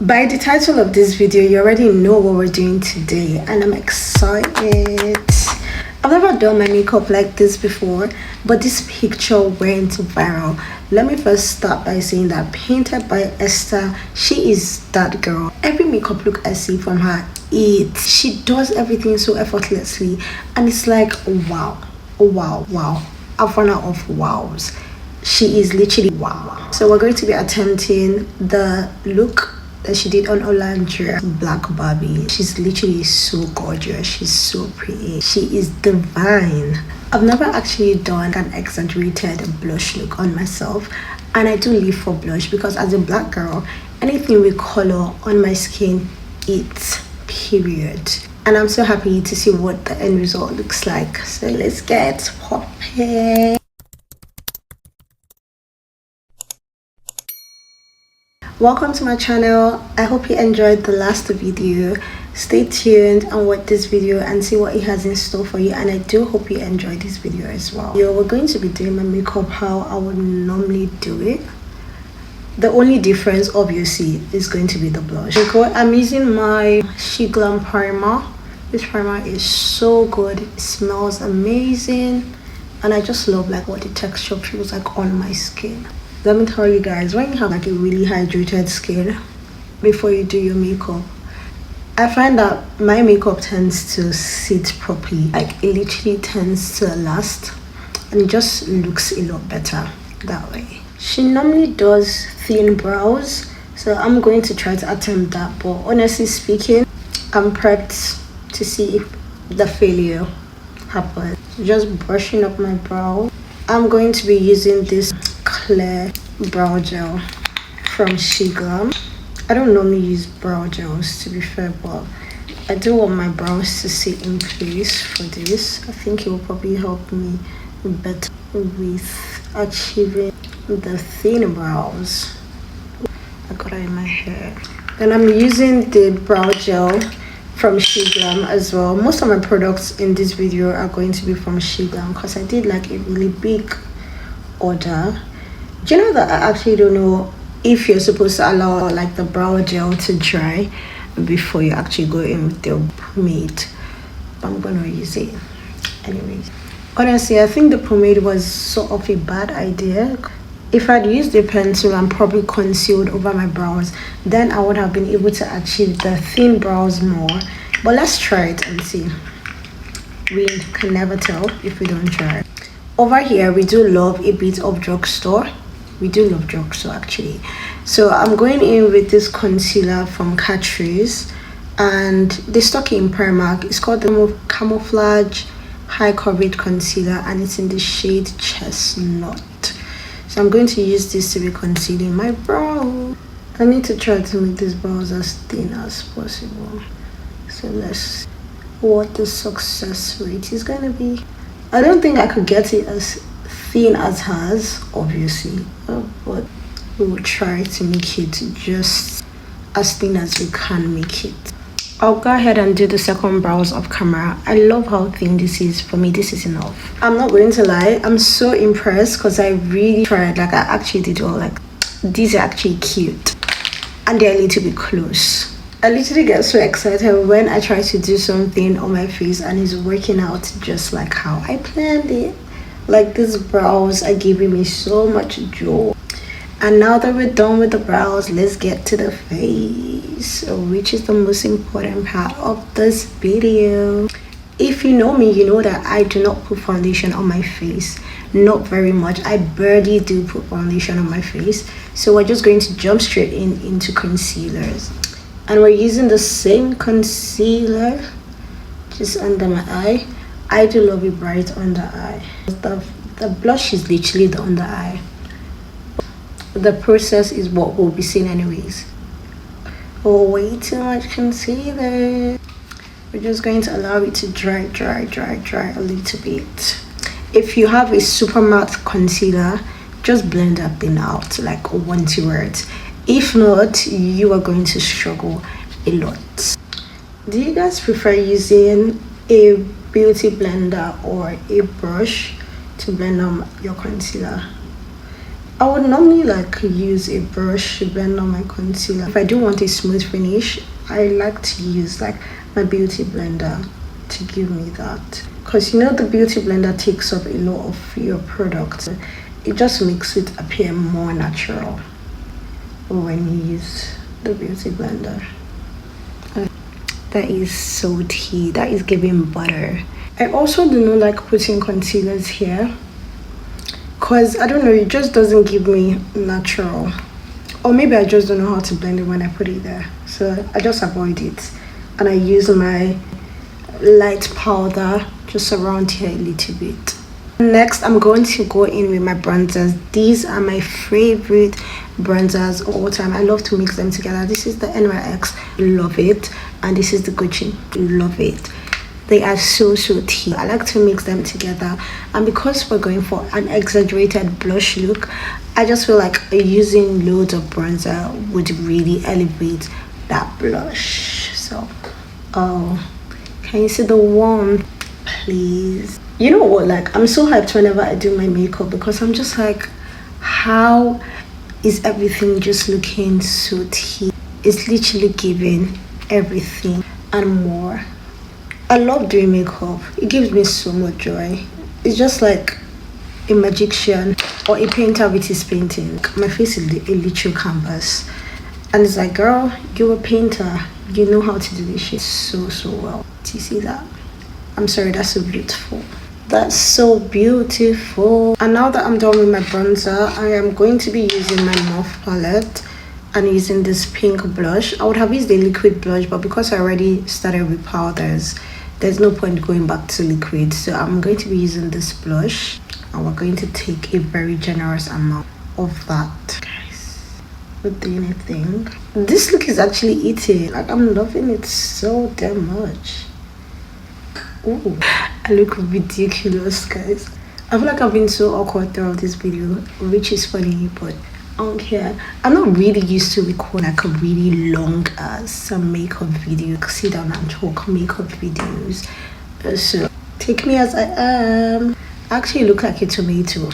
By the title of this video, you already know what we're doing today, and I'm excited. I've never done my makeup like this before, but this picture went viral. Let me first start by saying that Painted by Esther, she is that girl. Every makeup look I see from her, she does everything so effortlessly, and it's like wow. I've run out of wows. She is literally wow. So we're going to be attempting the look that she did on Olandria, Black Barbie. She's literally so gorgeous. She's so pretty. She is divine. I've never actually done an exaggerated blush look on myself, and I do live for blush because as a black girl, anything with color on my skin, it's period. And I'm so happy to see what the end result looks like. So let's get popping. Welcome to my channel. I hope you enjoyed the last video. Stay tuned and watch this video and see what it has in store for you, and I do hope you enjoyed this video as well. We're going to be doing my makeup how I would normally do it. The only difference obviously is going to be the blush. I'm using my Glam primer. This primer is so good. It smells amazing, and I just love like what the texture feels like on my skin. Let me tell you guys, when you have like a really hydrated skin before you do your makeup, I find that my makeup tends to sit properly. Like it literally tends to last, and it just looks a lot better that way. She normally does thin brows, so I'm going to try to attempt that, but honestly speaking, I'm prepped to see if the failure happens. Just brushing up my brow. I'm going to be using this clear brow gel from Glam. I don't normally use brow gels, to be fair, but I do want my brows to sit in place for this. I think it will probably help me better with achieving the thin brows. I got it in my hair. Then I'm using the brow gel from Glam as well. Most of my products in this video are going to be from Glam because I did like a really big order. Do you know that I actually don't know if you're supposed to allow like the brow gel to dry before you actually go in with your pomade, but I'm gonna use it anyways. Honestly, I think the pomade was sort of a bad idea. If I'd used the pencil and probably concealed over my brows, then I would have been able to achieve the thin brows more. But let's try it and see. We can never tell if we don't try. Over here, we do love a bit of drugstore. We do love drugstore actually. So I'm going in with this concealer from Catrice, and they stock it in Primark. It's called the Camouflage High Coverage Concealer, and it's in the shade Chestnut. So I'm going to use this to be concealing my brow. I need to try to make these brows as thin as possible. So let's see what the success rate is going to be. I don't think I could get it as thin as hers, obviously, but we will try to make it just as thin as we can make it. I'll go ahead and do the second brows off camera. I love how thin this is. For me, this is enough. I'm not going to lie, I'm so impressed because I really tried. Like I actually did all like, these are actually cute and they're a little bit close. I literally get so excited when I try to do something on my face and it's working out just like how I planned it. Like these brows are giving me so much joy. And now that we're done with the brows, let's get to the face, which is the most important part of this video. If you know me, you know that I do not put foundation on my face. Not very much. I barely do put foundation on my face. So we're just going to jump straight into concealers. And we're using the same concealer just under my eye. I do love it bright under eye. The blush is literally the under eye. The process is what we'll be seeing anyways. Oh, way too much concealer. We're just going to allow it to dry a little bit. If you have a super matte concealer, just blend that thing out like 1-2 words. If not, you are going to struggle a lot. Do you guys prefer using a beauty blender or a brush to blend out your concealer? I would normally like use a brush to blend on my concealer. If I do want a smooth finish, I like to use like my beauty blender to give me that, because you know the beauty blender takes up a lot of your product. It just makes it appear more natural when you use the beauty blender. That is so tea. That is giving butter. I also do not like putting concealers here, because I don't know, it just doesn't give me natural, or maybe I just don't know how to blend it when I put it there, so I just avoid it and I use my light powder just around here a little bit. Next, I'm going to go in with my bronzers. These are my favorite bronzers all time. I love to mix them together. This is the NYX, love it, and this is the Gucci, love it. They are so tea. I like to mix them together, and because we're going for an exaggerated blush look, I just feel like using loads of bronzer would really elevate that blush. So can you see the warmth, please? You know what, like I'm so hyped whenever I do my makeup, because I'm just like, how is everything just looking so tea? It's literally giving everything and more. I love doing makeup. It gives me so much joy. It's just like a magician or a painter with his painting. My face is a literal canvas, and it's like, girl, you're a painter, you know how to do this shit so well. Do you see that? I'm sorry, that's so beautiful. That's so beautiful. And now that I'm done with my bronzer, I am going to be using my Morphe palette and using this pink blush. I would have used a liquid blush, but because I already started with powders, there's no point going back to liquid. So I'm going to be using this blush, and we're going to take a very generous amount of that. Guys, not doing anything. This look is actually eating. Like, I'm loving it so damn much. Ooh, I look ridiculous, guys. I feel like I've been so awkward throughout this video, which is funny, but I don't care. I'm not really used to record like a really long some makeup video, sit down and talk makeup videos. So take me as I am. I actually look like a tomato.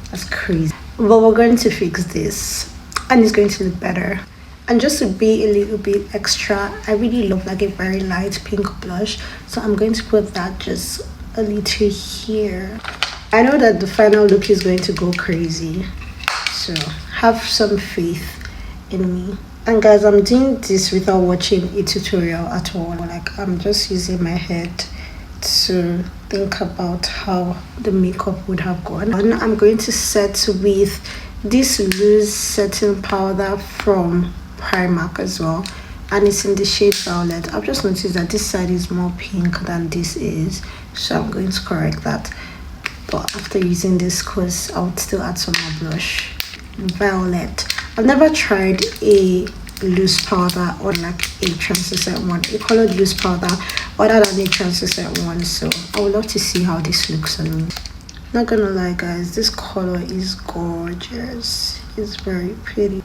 That's crazy. But we're going to fix this, and it's going to look better. And just to be a little bit extra, I really love like a very light pink blush, so I'm going to put that just a little here. I know that the final look is going to go crazy, so have some faith in me. And guys, I'm doing this without watching a tutorial at all. Like, I'm just using my head to think about how the makeup would have gone. And I'm going to set with this loose setting powder from Primark as well, and it's in the shade Violet. I've just noticed that this side is more pink than this is, so I'm going to correct that. But after using this, because I would still add some more blush. Violet. I've never tried a loose powder or like a translucent one, a colored loose powder other than a translucent one, so I would love to see how this looks on me. Not gonna lie, guys, this color is gorgeous. It's very pretty.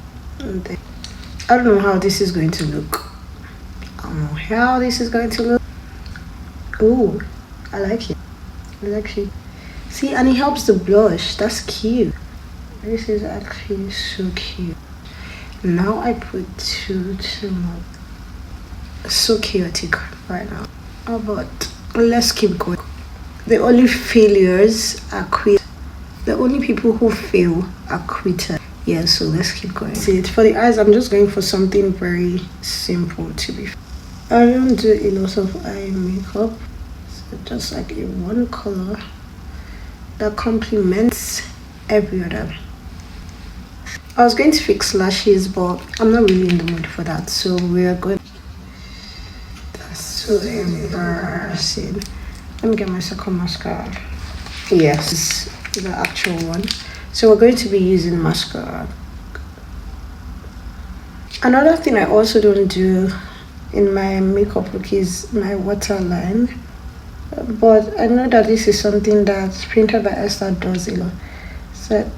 I don't know how this is going to look. I don't know how this is going to look. Oh, I like it. I like it. See, and it helps the blush. That's cute. This is actually so cute. Now I put too much. So chaotic right now. But let's keep going. The only failures are quit. The only people who fail are quitters. Yeah, so let's keep going. See, for the eyes, I'm just going for something very simple to be. I don't do a lot of eye makeup, so just like a one color that complements every other. I was going to fix lashes, but I'm not really in the mood for that, so we're going. That's so embarrassing. Let me get my second mascara. Yes, the actual one. So we're going to be using mascara. Another thing I also don't do in my makeup look is my waterline, but I know that this is something that Painted by Esther does a lot, so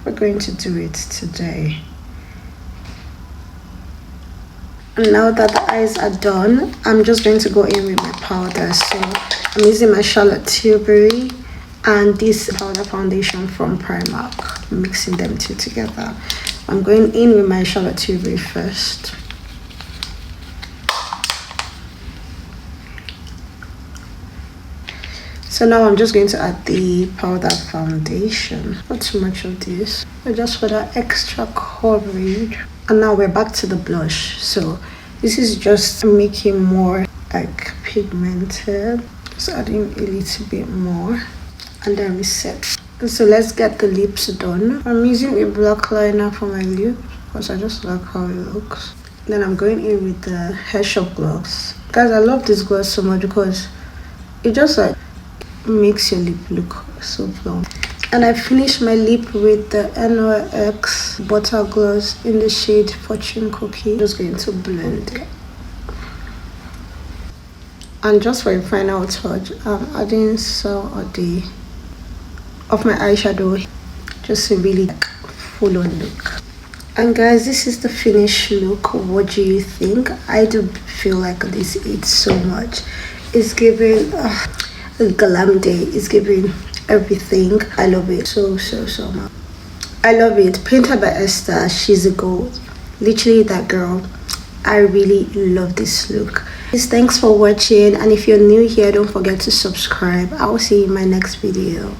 we're going to do it today. And now that the eyes are done, I'm just going to go in with my powder. So I'm using my Charlotte Tilbury and this powder foundation from Primark. mixing them two together. I'm going in with my Charlotte Tilbury first. So now I'm just going to add the powder foundation. Not too much of this, but just for that extra coverage. And now we're back to the blush. So this is just making more like pigmented. Just adding a little bit more. And then we set. So let's get the lips done. I'm using a black liner for my lip because I just like how it looks. Then I'm going in with the Hair Shop gloss. Guys, I love this gloss so much because it just like makes your lip look so plump. And I finished my lip with the NYX butter gloss in the shade Fortune Cookie. Just going to blend it. And just for a final touch, I'm adding some of my eyeshadow, just a really full on look. And guys, this is the finished look. What do you think? I do feel like this is so much. It's giving a glam day. It's giving everything. I love it so much. I love it. Painted by Esther. She's a gold. Literally that girl. I really love this look. Thanks for watching, and if you're new here, don't forget to subscribe. I will see you in my next video.